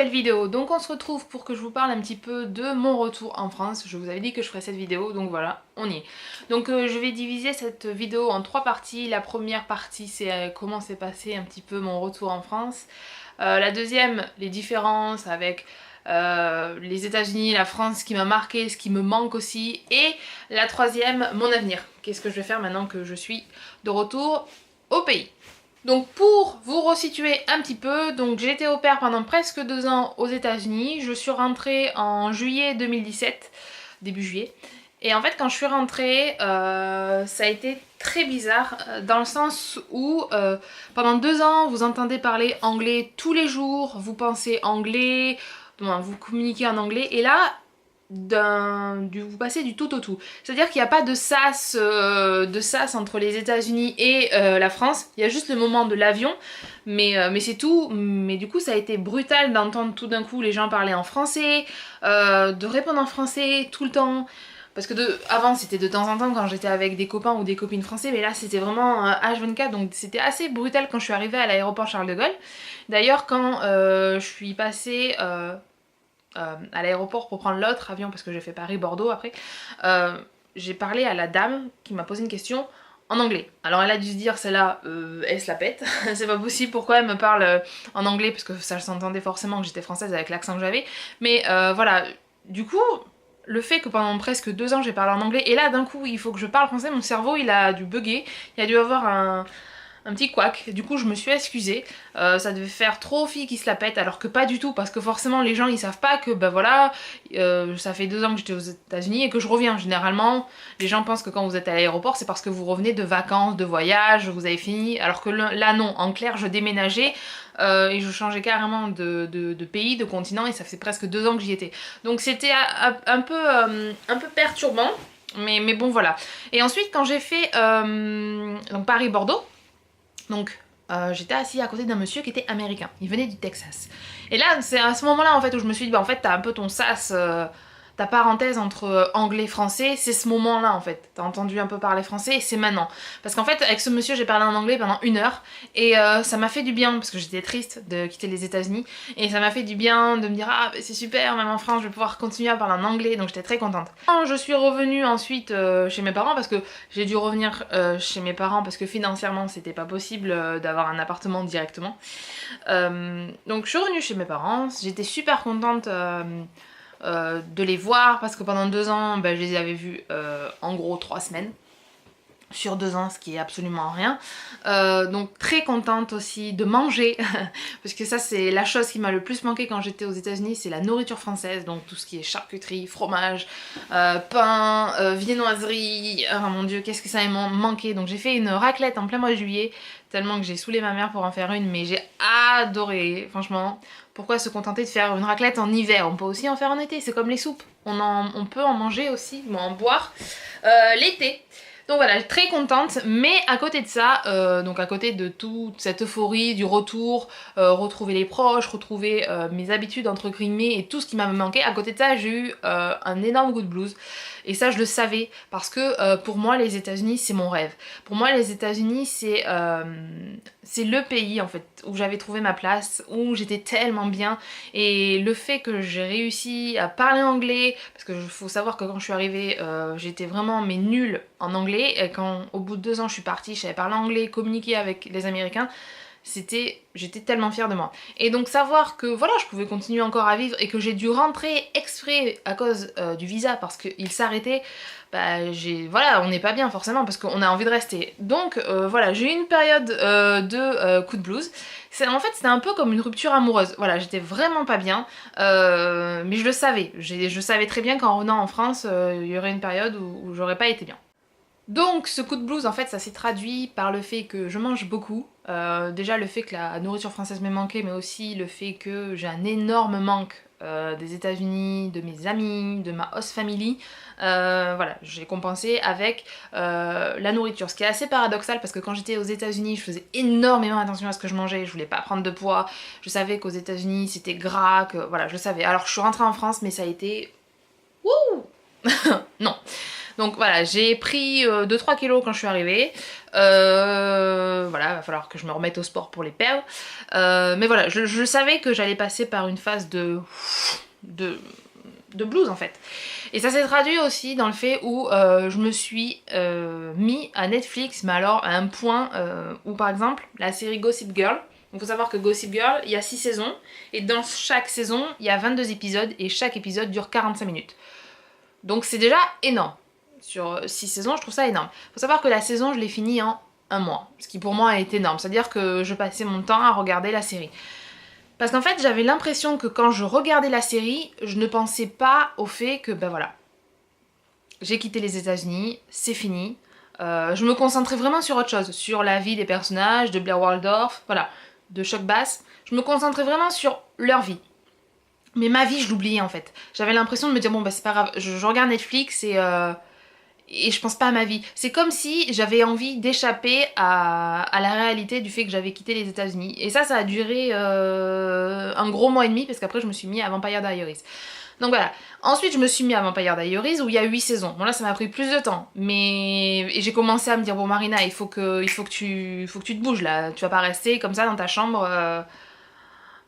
nouvelle vidéo. Donc on se retrouve pour que je vous parle un petit peu de mon retour en France. Je vous avais dit que je ferais cette vidéo, donc voilà, on y est. Donc je vais diviser cette vidéo en 3 parties. La première partie, c'est comment s'est passé un petit peu mon retour en France. La deuxième, les différences avec les États-Unis, la France, ce qui m'a marqué, ce qui me manque aussi. Et la troisième, mon avenir. Qu'est-ce que je vais faire maintenant que je suis de retour au pays. Donc pour vous resituer un petit peu, donc j'ai été au pair pendant presque 2 ans aux États-Unis. Je suis rentrée en juillet 2017, début juillet. Et en fait quand je suis rentrée, ça a été très bizarre dans le sens où pendant 2 ans vous entendez parler anglais tous les jours, vous pensez anglais, vous communiquez en anglais et là vous passez du tout au tout. C'est-à-dire qu'il n'y a pas de sas entre les États-Unis et la France. Il y a juste le moment de l'avion, mais c'est tout. Mais du coup, ça a été brutal d'entendre tout d'un coup les gens parler en français, de répondre en français tout le temps. Parce que avant c'était de temps en temps quand j'étais avec des copains ou des copines français, mais là c'était vraiment H24, donc c'était assez brutal quand je suis arrivée à l'aéroport Charles de Gaulle. D'ailleurs quand je suis passée à l'aéroport pour prendre l'autre avion, parce que j'ai fait Paris-Bordeaux après, j'ai parlé à la dame qui m'a posé une question en anglais. Alors elle a dû se dire, celle-là, elle se la pète, c'est pas possible, pourquoi elle me parle en anglais, parce que ça s'entendait forcément que j'étais française avec l'accent que j'avais, mais voilà, du coup, le fait que pendant presque 2 ans j'ai parlé en anglais, et là d'un coup il faut que je parle français, mon cerveau il a dû bugger, il a dû avoir un petit couac. Du coup je me suis excusée, ça devait faire trop fille qui se la pète, alors que pas du tout, parce que forcément les gens ils savent pas que bah voilà, ça fait 2 ans que j'étais aux États-Unis et que je reviens. Généralement les gens pensent que quand vous êtes à l'aéroport c'est parce que vous revenez de vacances, de voyage, vous avez fini, alors que là non, en clair je déménageais et je changeais carrément de pays, de continent, et ça fait presque 2 ans que j'y étais. Donc c'était un peu perturbant, mais bon voilà. Et ensuite quand j'ai fait donc Paris-Bordeaux, donc j'étais assise à côté d'un monsieur qui était américain, il venait du Texas. Et là c'est à ce moment là en fait où je me suis dit bah en fait t'as un peu ton sas, ta parenthèse entre anglais et français, c'est ce moment là en fait. T'as entendu un peu parler français et c'est maintenant. Parce qu'en fait avec ce monsieur j'ai parlé en anglais pendant 1 heure et ça m'a fait du bien parce que j'étais triste de quitter les États-Unis et ça m'a fait du bien de me dire ah bah, c'est super, même en France je vais pouvoir continuer à parler en anglais, donc j'étais très contente. Quand je suis revenue ensuite chez mes parents, parce que j'ai dû revenir chez mes parents parce que financièrement c'était pas possible d'avoir un appartement directement. Donc je suis revenue chez mes parents, j'étais super contente de les voir parce que pendant 2 ans je les avais vus en gros 3 semaines sur 2 ans, ce qui est absolument rien. Donc très contente aussi de manger parce que ça c'est la chose qui m'a le plus manqué quand j'étais aux États-Unis, c'est la nourriture française, donc tout ce qui est charcuterie, fromage, pain, viennoiserie. Oh mon dieu, qu'est-ce que ça m'a manqué. Donc j'ai fait une raclette en plein mois de juillet, tellement que j'ai saoulé ma mère pour en faire une, mais j'ai adoré, franchement. Pourquoi se contenter de faire une raclette en hiver? On peut aussi en faire en été, c'est comme les soupes. On peut en manger aussi, ou en boire l'été. Donc voilà, très contente, mais à côté de ça, donc à côté de toute cette euphorie du retour, retrouver les proches, retrouver mes habitudes entre guillemets et tout ce qui m'avait manqué, à côté de ça j'ai eu un énorme coup de blues. Et ça je le savais parce que pour moi les États-Unis c'est mon rêve. Pour moi les États-Unis c'est le pays en fait où j'avais trouvé ma place, où j'étais tellement bien, et le fait que j'ai réussi à parler anglais, parce que faut savoir que quand je suis arrivée j'étais vraiment mais nulle en anglais, et quand au bout de 2 ans je suis partie, je savais parler anglais, communiquer avec les Américains, j'étais tellement fière de moi. Et donc savoir que voilà, je pouvais continuer encore à vivre et que j'ai dû rentrer exprès à cause du visa parce qu'il s'arrêtait, bah voilà, on n'est pas bien forcément parce qu'on a envie de rester. Donc voilà, j'ai eu une période de coup de blues. En fait c'était un peu comme une rupture amoureuse. Voilà, j'étais vraiment pas bien, mais je le savais. Je savais très bien qu'en revenant en France, il y aurait une période où j'aurais pas été bien. Donc ce coup de blues en fait ça s'est traduit par le fait que je mange beaucoup, déjà le fait que la nourriture française m'ait manqué, mais aussi le fait que j'ai un énorme manque des États-Unis, de mes amis, de ma host family. Voilà, j'ai compensé avec la nourriture, ce qui est assez paradoxal parce que quand j'étais aux États-Unis je faisais énormément attention à ce que je mangeais, je voulais pas prendre de poids, je savais qu'aux États-Unis c'était gras, que voilà, je le savais. Alors je suis rentrée en France mais ça a été... Wouh non. Donc voilà, j'ai pris 2-3 kilos quand je suis arrivée. Voilà, va falloir que je me remette au sport pour les perdre. Mais voilà, je savais que j'allais passer par une phase de, de blues en fait. Et ça s'est traduit aussi dans le fait où je me suis mis à Netflix, mais alors à un point où par exemple la série Gossip Girl, il faut savoir que Gossip Girl, il y a 6 saisons, et dans chaque saison, il y a 22 épisodes, et chaque épisode dure 45 minutes. Donc c'est déjà énorme. Sur 6 saisons, je trouve ça énorme. Il faut savoir que la saison, je l'ai finie en un mois, ce qui pour moi est énorme. C'est-à-dire que je passais mon temps à regarder la série. Parce qu'en fait, j'avais l'impression que quand je regardais la série, je ne pensais pas au fait que, ben voilà, j'ai quitté les États-Unis, c'est fini. Je me concentrais vraiment sur autre chose, sur la vie des personnages, de Blair Waldorf, voilà, de Chuck Bass. Je me concentrais vraiment sur leur vie. Mais ma vie, je l'oubliais en fait. J'avais l'impression de me dire, bon bah c'est pas grave, je regarde Netflix et je pense pas à ma vie. C'est comme si j'avais envie d'échapper à la réalité du fait que j'avais quitté les États-Unis. Et ça a duré un gros mois et demi parce qu'après je me suis mis à Vampire Diaries. Donc voilà. Ensuite je me suis mis à Vampire Diaries où il y a 8 saisons. Bon là ça m'a pris plus de temps. Mais et j'ai commencé à me dire, bon Marina, il faut que tu te bouges là. Tu vas pas rester comme ça dans ta chambre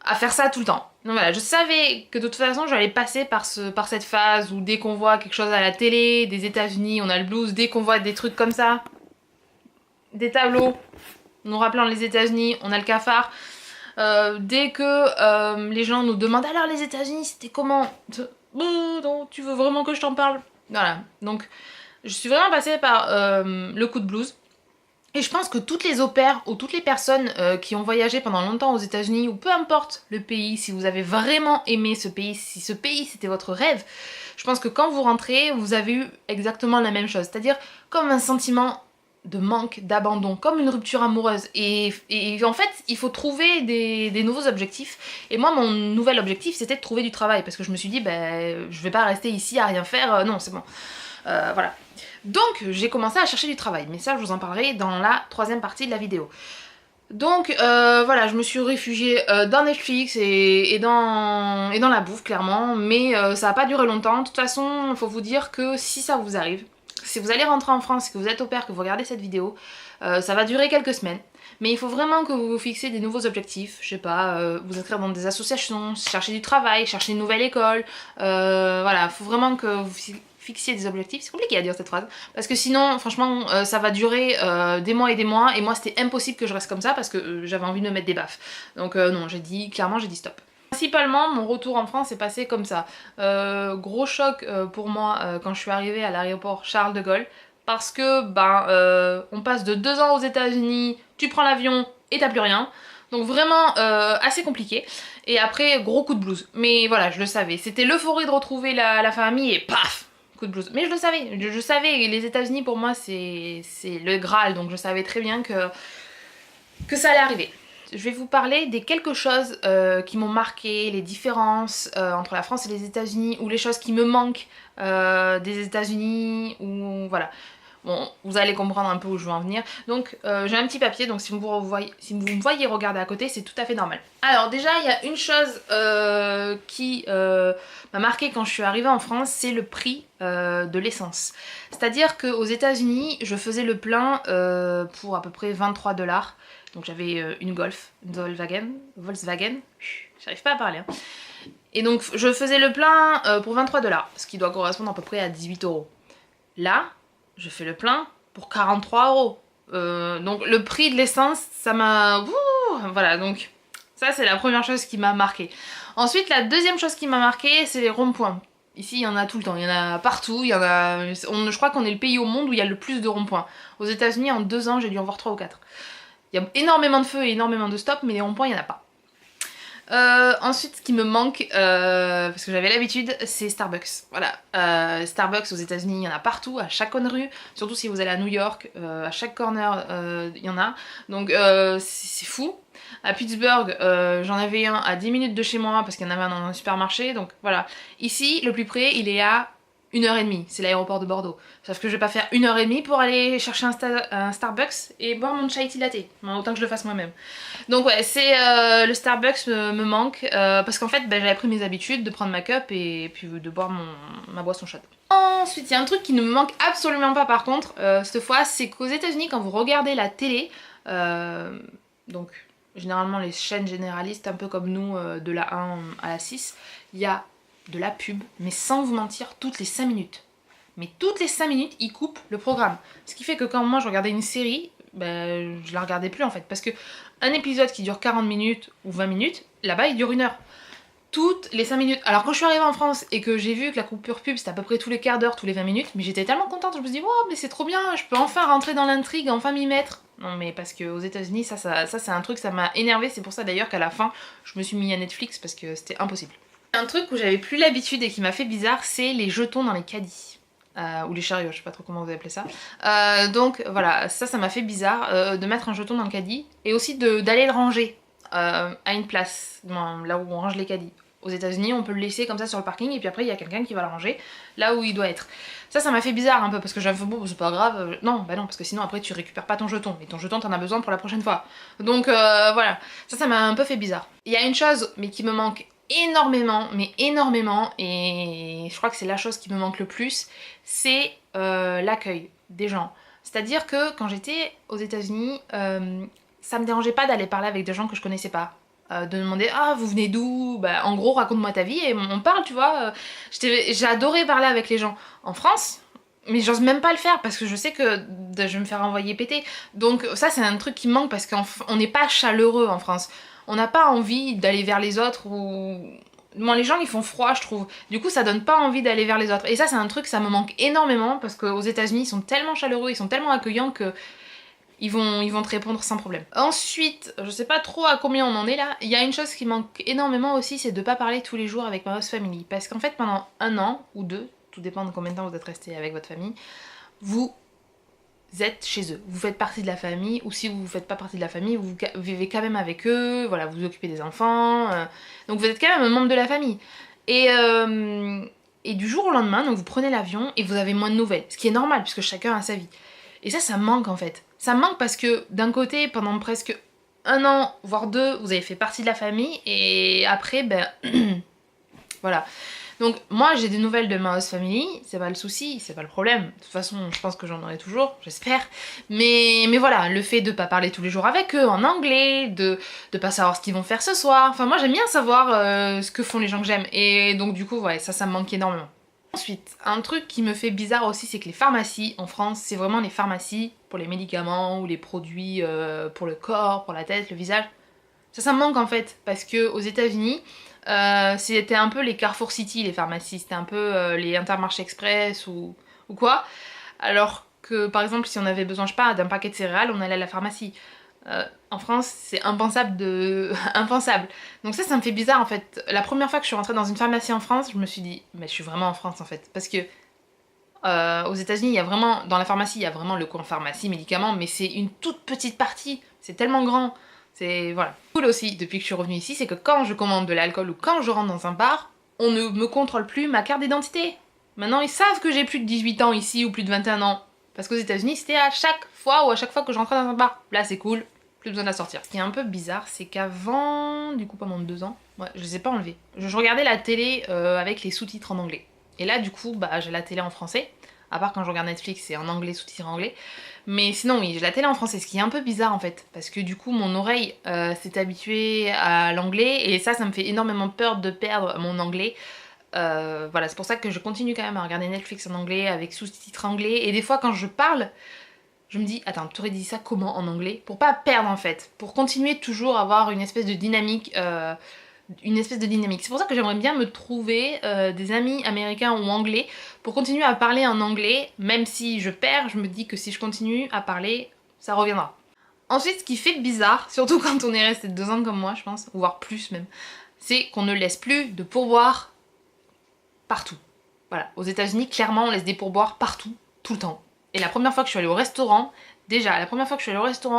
à faire ça tout le temps. Donc voilà, je savais que de toute façon j'allais passer par cette phase où dès qu'on voit quelque chose à la télé, des États-Unis, on a le blues, dès qu'on voit des trucs comme ça, des tableaux nous rappelant les États-Unis, on a le cafard. Dès que les gens nous demandent alors les États-Unis c'était comment, non, tu veux vraiment que je t'en parle? Voilà, donc je suis vraiment passée par le coup de blues. Et je pense que toutes les opères ou toutes les personnes qui ont voyagé pendant longtemps aux États-Unis ou peu importe le pays, si vous avez vraiment aimé ce pays, si ce pays c'était votre rêve, je pense que quand vous rentrez, vous avez eu exactement la même chose. C'est-à-dire comme un sentiment de manque, d'abandon, comme une rupture amoureuse. Et en fait, il faut trouver des nouveaux objectifs. Et moi, mon nouvel objectif, c'était de trouver du travail. Parce que je me suis dit, ben, je vais pas rester ici à rien faire. Non, c'est bon. Voilà. Donc j'ai commencé à chercher du travail, mais ça je vous en parlerai dans la troisième partie de la vidéo. Donc voilà, je me suis réfugiée dans Netflix et dans la bouffe clairement, mais ça n'a pas duré longtemps. De toute façon, il faut vous dire que si ça vous arrive, si vous allez rentrer en France et que vous êtes au pair, que vous regardez cette vidéo, ça va durer quelques semaines. Mais il faut vraiment que vous vous fixiez des nouveaux objectifs, je sais pas, vous inscrire dans des associations, chercher du travail, chercher une nouvelle école, voilà, il faut vraiment que vous fixiez des objectifs. C'est compliqué à dire cette phrase, parce que sinon, franchement, ça va durer des mois, et moi c'était impossible que je reste comme ça, parce que j'avais envie de me mettre des baffes. Donc non, clairement j'ai dit stop. Principalement, mon retour en France est passé comme ça. Gros choc pour moi quand je suis arrivée à l'aéroport Charles de Gaulle, parce que on passe de 2 ans aux États-Unis, tu prends l'avion et t'as plus rien. Donc vraiment assez compliqué. Et après, gros coup de blues. Mais voilà, je le savais. C'était l'euphorie de retrouver la famille et paf, coup de blues. Mais je le savais, je savais. Les États-Unis pour moi c'est le Graal, donc je savais très bien que ça allait arriver. Je vais vous parler des quelque choses qui m'ont marqué, les différences entre la France et les États-Unis, ou les choses qui me manquent des États-Unis, ou voilà. Bon, vous allez comprendre un peu où je veux en venir. Donc j'ai un petit papier, donc si vous me voyez regarder à côté, c'est tout à fait normal. Alors déjà, il y a une chose qui m'a marqué quand je suis arrivée en France, c'est le prix de l'essence. C'est-à-dire qu'aux États-Unis, je faisais le plein pour à peu près 23$. Donc j'avais une Golf, une Volkswagen, j'arrive pas à parler. Hein. Et donc je faisais le plein pour 23$, ce qui doit correspondre à peu près à 18€. Là, je fais le plein pour 43€. Donc le prix de l'essence, ça m'a... Voilà, donc ça c'est la première chose qui m'a marqué. Ensuite, la deuxième chose qui m'a marqué, c'est les ronds-points. Ici, il y en a tout le temps, il y en a partout, je crois qu'on est le pays au monde où il y a le plus de ronds-points. Aux États-Unis, en 2 ans, j'ai dû en voir 3 ou 4. Il y a énormément de feux et énormément de stops, mais les ronds-points, il n'y en a pas. Ensuite, ce qui me manque, parce que j'avais l'habitude, c'est Starbucks. Voilà, Starbucks aux États-Unis, il y en a partout, à chaque coin de rue. Surtout si vous allez à New York, à chaque corner, il y en a. Donc c'est fou. À Pittsburgh, j'en avais un à 10 minutes de chez moi parce qu'il y en avait un dans un supermarché. Donc voilà. Ici, le plus près, il est à 1h30, c'est l'aéroport de Bordeaux. Sauf que je vais pas faire 1h30 pour aller chercher un Starbucks et boire mon chai tea latte. Bon, autant que je le fasse moi-même. Donc ouais, le Starbucks me manque parce qu'en fait j'avais pris mes habitudes de prendre ma cup et puis de boire ma boisson chaude. Ensuite, il y a un truc qui ne me manque absolument pas par contre, cette fois, c'est qu'aux États-Unis quand vous regardez la télé, donc généralement les chaînes généralistes, un peu comme nous, de la 1 à la 6, il y a de la pub, mais sans vous mentir, toutes les 5 minutes. Mais toutes les 5 minutes, ils coupent le programme. Ce qui fait que quand moi je regardais une série, ben, je la regardais plus en fait. Parce que un épisode qui dure 40 minutes ou 20 minutes, là-bas il dure 1 heure. Toutes les 5 minutes. Alors quand je suis arrivée en France et que j'ai vu que la coupure pub c'était à peu près tous les quarts d'heure, tous les 20 minutes, mais j'étais tellement contente, je me suis dit, oh mais c'est trop bien, je peux enfin rentrer dans l'intrigue, enfin m'y mettre. Non mais parce qu'aux États-Unis ça c'est un truc, ça m'a énervé, c'est pour ça d'ailleurs qu'à la fin je me suis mis à Netflix parce que c'était impossible. Un truc où j'avais plus l'habitude et qui m'a fait bizarre, c'est les jetons dans les caddies. Ou les chariots, je sais pas trop comment vous appelez ça. Donc voilà, ça m'a fait bizarre de mettre un jeton dans le caddie et aussi d'aller le ranger à une place, là où on range les caddies. Aux États-Unis, on peut le laisser comme ça sur le parking et puis après il y a quelqu'un qui va le ranger là où il doit être. Ça m'a fait bizarre un peu parce que j'avais fait bon, c'est pas grave. Non, bah non, parce que sinon après tu récupères pas ton jeton et ton jeton t'en as besoin pour la prochaine fois. Donc voilà, ça m'a un peu fait bizarre. Il y a une chose mais qui me manque énormément, mais énormément, et je crois que c'est la chose qui me manque le plus, c'est l'accueil des gens. C'est-à-dire que quand j'étais aux États-Unis, ça me dérangeait pas d'aller parler avec des gens que je connaissais pas. De demander ah vous venez d'où, bah en gros raconte-moi ta vie et on parle, tu vois. J'ai adoré parler avec les gens. En France, mais j'ose même pas le faire parce que je sais que je vais me faire envoyer péter. Donc ça c'est un truc qui me manque parce qu'on n'est pas chaleureux en France. On n'a pas envie d'aller vers les autres ou... Bon, les gens ils font froid je trouve. Du coup ça donne pas envie d'aller vers les autres. Et ça c'est un truc, ça me manque énormément parce qu'aux États-Unis ils sont tellement chaleureux, ils sont tellement accueillants que ils vont te répondre sans problème. Ensuite, je sais pas trop à combien on en est là, il y a une chose qui manque énormément aussi, c'est de pas parler tous les jours avec ma host family. Parce qu'en fait pendant 1 an ou 2, tout dépend de combien de temps vous êtes resté avec votre famille, vous êtes chez eux, vous faites partie de la famille, ou si vous faites pas partie de la famille, vous vivez quand même avec eux, voilà, vous vous occupez des enfants, donc vous êtes quand même un membre de la famille. Et du jour au lendemain, donc vous prenez l'avion et vous avez moins de nouvelles, ce qui est normal puisque chacun a sa vie. Et ça me manque en fait. Ça me manque parce que d'un côté, pendant presque 1 an, voire 2, vous avez fait partie de la famille et après, ben voilà. Donc moi j'ai des nouvelles de ma host family, c'est pas le souci, c'est pas le problème. De toute façon je pense que j'en aurai toujours, j'espère. Mais voilà, le fait de pas parler tous les jours avec eux en anglais, de pas savoir ce qu'ils vont faire ce soir. Enfin moi j'aime bien savoir ce que font les gens que j'aime. Et donc du coup ouais, ça me manque énormément. Ensuite, un truc qui me fait bizarre aussi, c'est que les pharmacies en France, c'est vraiment les pharmacies pour les médicaments ou les produits pour le corps, pour la tête, le visage. Ça me manque en fait, parce que aux États-Unis, c'était un peu les Carrefour City, les pharmacies, c'était un peu les Intermarché Express ou quoi. Alors que par exemple, si on avait besoin, je sais pas, d'un paquet de céréales, on allait à la pharmacie. En France, c'est impensable impensable. Donc ça me fait bizarre en fait. La première fois que je suis rentrée dans une pharmacie en France, je me suis dit, mais je suis vraiment en France en fait. Parce que aux États-Unis, il y a vraiment, dans la pharmacie, il y a vraiment le coin pharmacie, médicaments, mais c'est une toute petite partie. C'est tellement grand. C'est voilà. Cool aussi, depuis que je suis revenue ici, c'est que quand je commande de l'alcool ou quand je rentre dans un bar, on ne me contrôle plus ma carte d'identité. Maintenant, ils savent que j'ai plus de 18 ans ici ou plus de 21 ans. Parce qu'aux États-Unis, c'était à chaque fois que je rentrais dans un bar. Là, c'est cool. Plus besoin de la sortir. Ce qui est un peu bizarre, c'est qu'avant, du coup pendant 2 ans, ouais, je les ai pas enlevés. Je regardais la télé avec les sous-titres en anglais. Et là du coup, bah j'ai la télé en français. À part quand je regarde Netflix, c'est en anglais, sous-titres en anglais. Mais sinon oui, j'ai la télé en français, ce qui est un peu bizarre en fait. Parce que du coup, mon oreille s'est habituée à l'anglais. Et ça me fait énormément peur de perdre mon anglais. Voilà, c'est pour ça que je continue quand même à regarder Netflix en anglais, avec sous-titres anglais. Et des fois quand je parle, je me dis, attends, tu aurais dit ça comment en anglais? Pour pas perdre en fait, pour continuer toujours à avoir une espèce de dynamique. C'est pour ça que j'aimerais bien me trouver des amis américains ou anglais pour continuer à parler en anglais. Même si je perds, je me dis que si je continue à parler, ça reviendra. Ensuite, ce qui fait bizarre, surtout quand on est resté 2 ans comme moi je pense, voire plus même, c'est qu'on ne laisse plus de pourboires partout. Voilà, aux États-Unis clairement on laisse des pourboires partout, tout le temps. Et la première fois que je suis allée au restaurant,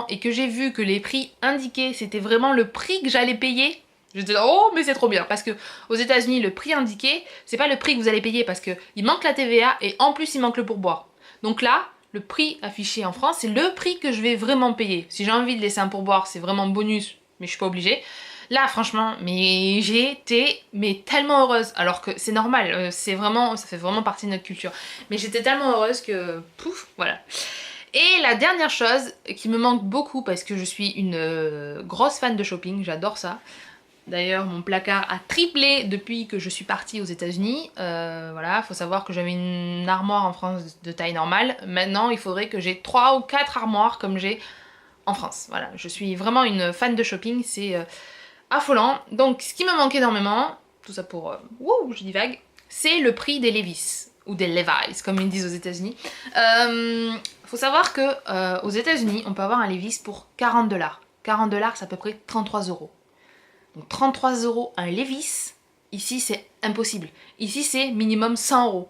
et que j'ai vu que les prix indiqués c'était vraiment le prix que j'allais payer, J'étais là, oh mais c'est trop bien, parce que aux États-Unis le prix indiqué, c'est pas le prix que vous allez payer parce que il manque la TVA et en plus il manque le pourboire. Donc là, le prix affiché en France, c'est le prix que je vais vraiment payer. Si j'ai envie de laisser un pourboire, c'est vraiment bonus, mais je suis pas obligée. Là, franchement, mais j'ai été tellement heureuse, alors que c'est normal, ça fait vraiment partie de notre culture. Mais j'étais tellement heureuse que, pouf, voilà. Et la dernière chose qui me manque beaucoup parce que je suis une grosse fan de shopping, j'adore ça. D'ailleurs, mon placard a triplé depuis que je suis partie aux États-Unis. Voilà, faut savoir que j'avais une armoire en France de taille normale. Maintenant, il faudrait que j'ai 3 ou 4 armoires comme j'ai en France. Voilà, je suis vraiment une fan de shopping, c'est affolant. Donc, ce qui me manque énormément, tout ça pour... wouh, je divague, c'est le prix des Levi's. Ou des Levi's, comme ils disent aux États-Unis. Faut savoir que aux États-Unis, on peut avoir un Levi's pour 40$. 40$, c'est à peu près 33€. Donc 33€ un Levi's, ici c'est impossible. Ici c'est minimum 100€.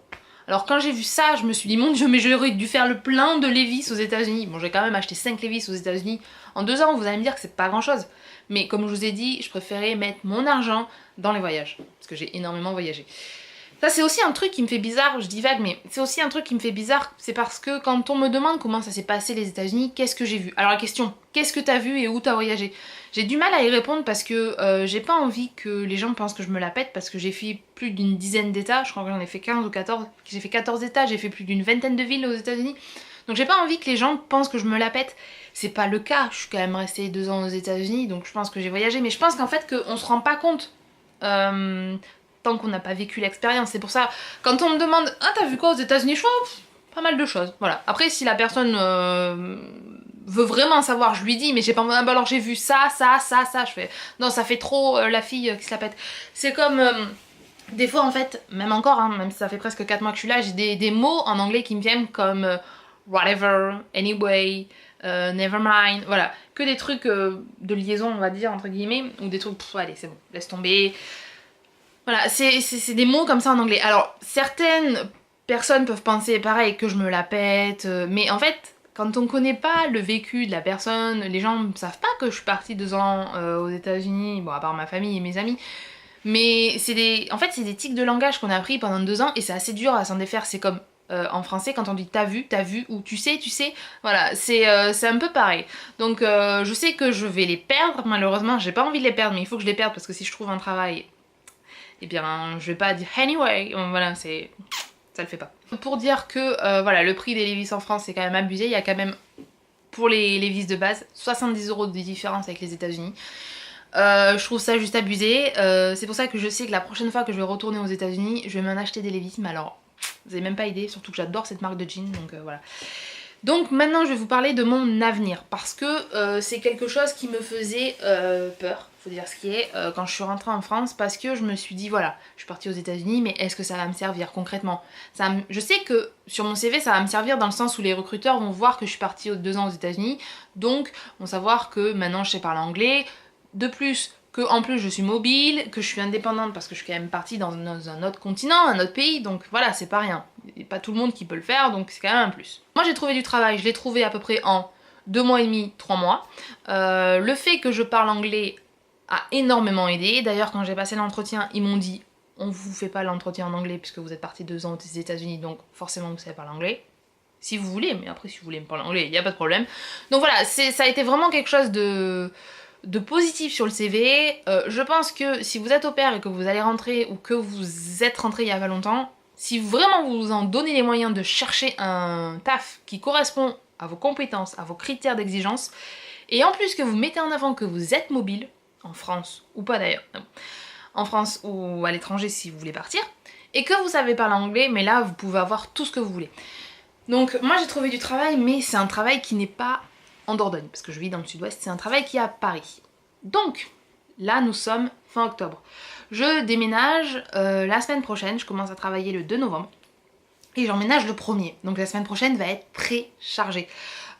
Alors quand j'ai vu ça, je me suis dit mon dieu, mais j'aurais dû faire le plein de Levi's aux États-Unis. Bon, j'ai quand même acheté 5 Levi's aux États-Unis en 2 ans, vous allez me dire que c'est pas grand chose. Mais comme je vous ai dit, je préférais mettre mon argent dans les voyages. Parce que j'ai énormément voyagé. Ça c'est aussi un truc qui me fait bizarre, je divague, mais c'est aussi un truc qui me fait bizarre, c'est parce que quand on me demande comment ça s'est passé les États-Unis, qu'est-ce que j'ai vu? Alors la question, qu'est-ce que t'as vu et où t'as voyagé? J'ai du mal à y répondre parce que j'ai pas envie que les gens pensent que je me la pète parce que j'ai fait plus d'une dizaine d'états, je crois que j'en ai fait 15 ou 14, j'ai fait 14 états, j'ai fait plus d'une vingtaine de villes aux États-Unis. Donc j'ai pas envie que les gens pensent que je me la pète. C'est pas le cas, je suis quand même restée 2 ans aux États-Unis, donc je pense que j'ai voyagé, mais je pense qu'en fait qu'on se rend pas compte. Tant qu'on n'a pas vécu l'expérience. C'est pour ça, quand on me demande « Ah, t'as vu quoi aux États-Unis ?» Je fais oh, pas mal de choses. Voilà. Après, si la personne veut vraiment savoir, je lui dis, mais j'ai pas... Ah, bah alors j'ai vu ça, ça, ça, ça. Je fais non, ça fait trop la fille qui se la pète. C'est comme... des fois, en fait, même encore, hein, même si ça fait presque 4 mois que je suis là, j'ai des mots en anglais qui me viennent comme whatever, anyway, never mind, voilà. Que des trucs de liaison, on va dire, entre guillemets, ou des trucs, pff, allez, c'est bon, laisse tomber. Voilà, c'est des mots comme ça en anglais. Alors, certaines personnes peuvent penser pareil, que je me la pète, mais en fait, quand on connaît pas le vécu de la personne, les gens ne savent pas que je suis partie 2 ans aux États-Unis, bon, à part ma famille et mes amis, mais en fait, c'est des tics de langage qu'on a appris pendant 2 ans et c'est assez dur à s'en défaire. C'est comme en français, quand on dit t'as vu, ou tu sais, voilà, c'est un peu pareil. Donc, je sais que je vais les perdre, malheureusement, j'ai pas envie de les perdre, mais il faut que je les perde parce que si je trouve un travail, eh bien je vais pas dire anyway, voilà, ça le fait pas. Pour dire que voilà, le prix des Levi's en France c'est quand même abusé, il y a quand même pour les Levi's de base 70€ de différence avec les États-Unis. Je trouve ça juste abusé, c'est pour ça que je sais que la prochaine fois que je vais retourner aux États-Unis, je vais m'en acheter des Levi's, mais alors vous avez même pas idée, surtout que j'adore cette marque de jeans, donc voilà. Donc maintenant je vais vous parler de mon avenir parce que c'est quelque chose qui me faisait peur, faut dire ce qui est, quand je suis rentrée en France parce que je me suis dit voilà, je suis partie aux États-Unis mais est-ce que ça va me servir concrètement? Je sais que sur mon CV ça va me servir dans le sens où les recruteurs vont voir que je suis partie 2 ans aux États-Unis, donc vont savoir que maintenant je sais parler anglais, de plus que en plus je suis mobile, que je suis indépendante parce que je suis quand même partie dans un autre continent, un autre pays, donc voilà, c'est pas rien. Il n'y a pas tout le monde qui peut le faire, donc c'est quand même un plus. Moi j'ai trouvé du travail, je l'ai trouvé à peu près en 2 mois et demi, 3 mois. Le fait que je parle anglais a énormément aidé. D'ailleurs quand j'ai passé l'entretien, ils m'ont dit on vous fait pas l'entretien en anglais puisque vous êtes parti 2 ans aux États-Unis, donc forcément vous savez parler anglais. Si vous voulez, mais après si vous voulez me parler anglais, il n'y a pas de problème. Donc voilà, ça a été vraiment quelque chose de positif sur le CV. Je pense que si vous êtes au pair et que vous allez rentrer ou que vous êtes rentré il y a pas longtemps, si vraiment vous vous en donnez les moyens de chercher un taf qui correspond à vos compétences, à vos critères d'exigence, et en plus que vous mettez en avant que vous êtes mobile, en France ou pas d'ailleurs, en France ou à l'étranger si vous voulez partir, et que vous savez parler anglais, mais là vous pouvez avoir tout ce que vous voulez. Donc moi j'ai trouvé du travail, mais c'est un travail qui n'est pas en Dordogne, parce que je vis dans le sud-ouest, c'est un travail qui est à Paris. Donc, là nous sommes fin octobre. Je déménage la semaine prochaine, je commence à travailler le 2 novembre, et j'emménage le 1er. Donc la semaine prochaine va être très chargée.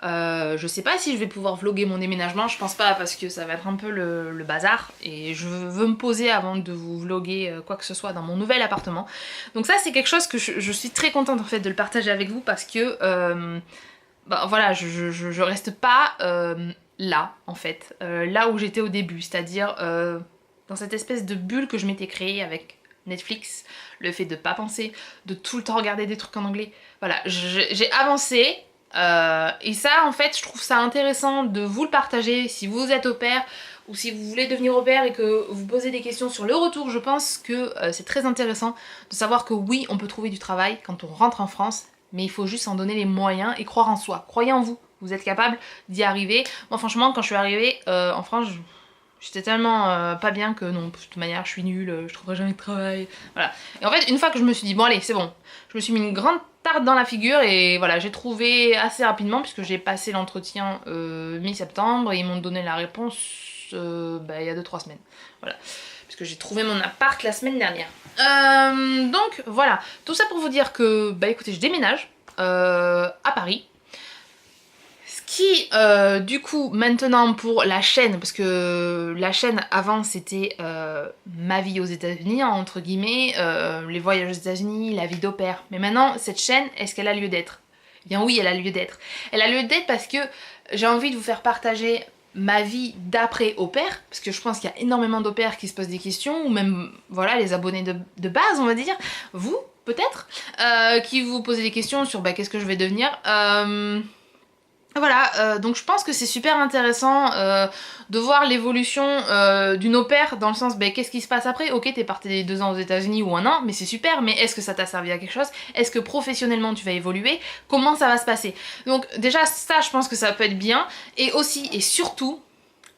Je sais pas si je vais pouvoir vlogger mon déménagement, je pense pas parce que ça va être un peu le bazar, et je veux me poser avant de vous vlogger quoi que ce soit dans mon nouvel appartement. Donc ça c'est quelque chose que je suis très contente en fait de le partager avec vous parce que... bah, voilà, je reste pas là, en fait, là où j'étais au début, c'est-à-dire dans cette espèce de bulle que je m'étais créée avec Netflix, le fait de pas penser, de tout le temps regarder des trucs en anglais. Voilà, j'ai avancé et ça en fait je trouve ça intéressant de vous le partager si vous êtes au pair ou si vous voulez devenir au pair et que vous posez des questions sur le retour. Je pense que c'est très intéressant de savoir que oui, on peut trouver du travail quand on rentre en France, mais il faut juste s'en donner les moyens et croire en soi. Croyez en vous, vous êtes capable d'y arriver. Moi franchement quand je suis arrivée en France, j'étais tellement pas bien que non, de toute manière je suis nulle, je trouverai jamais de travail, voilà. Et en fait une fois que je me suis dit bon allez c'est bon, je me suis mis une grande tarte dans la figure et voilà j'ai trouvé assez rapidement puisque j'ai passé l'entretien mi-septembre et ils m'ont donné la réponse il y a 2-3 semaines, voilà. Puisque j'ai trouvé mon appart la semaine dernière. Donc voilà, tout ça pour vous dire que bah écoutez je déménage à Paris. Qui du coup maintenant pour la chaîne, parce que la chaîne avant c'était ma vie aux États-Unis entre guillemets, les voyages aux États-Unis, la vie d'au pair. Mais maintenant cette chaîne, est-ce qu'elle a lieu d'être? Eh bien oui, elle a lieu d'être. Elle a lieu d'être parce que j'ai envie de vous faire partager ma vie d'après au pair, parce que je pense qu'il y a énormément d'au pairs qui se posent des questions, ou même voilà les abonnés de base on va dire, vous peut-être, qui vous posez des questions sur qu'est-ce que je vais devenir. Voilà, donc je pense que c'est super intéressant de voir l'évolution d'une au pair dans le sens, qu'est-ce qui se passe après? Ok, t'es parti 2 ans aux États-Unis ou 1 an, mais c'est super, mais est-ce que ça t'a servi à quelque chose? Est-ce que professionnellement tu vas évoluer? Comment ça va se passer? Donc déjà ça, je pense que ça peut être bien, et aussi et surtout,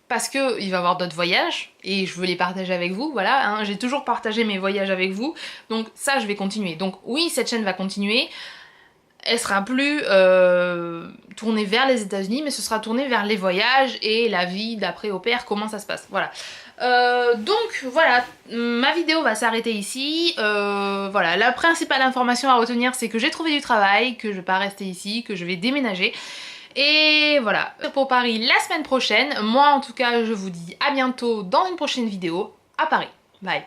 parce que il va y avoir d'autres voyages, et je veux les partager avec vous, voilà, hein, j'ai toujours partagé mes voyages avec vous, donc ça je vais continuer. Donc oui, cette chaîne va continuer. Elle sera plus tournée vers les États-Unis, mais ce sera tourné vers les voyages et la vie d'après au pair, comment ça se passe, voilà. Donc voilà, ma vidéo va s'arrêter ici. Voilà, la principale information à retenir, c'est que j'ai trouvé du travail, que je vais pas rester ici, que je vais déménager. Et voilà, pour Paris la semaine prochaine. Moi en tout cas, je vous dis à bientôt dans une prochaine vidéo à Paris. Bye.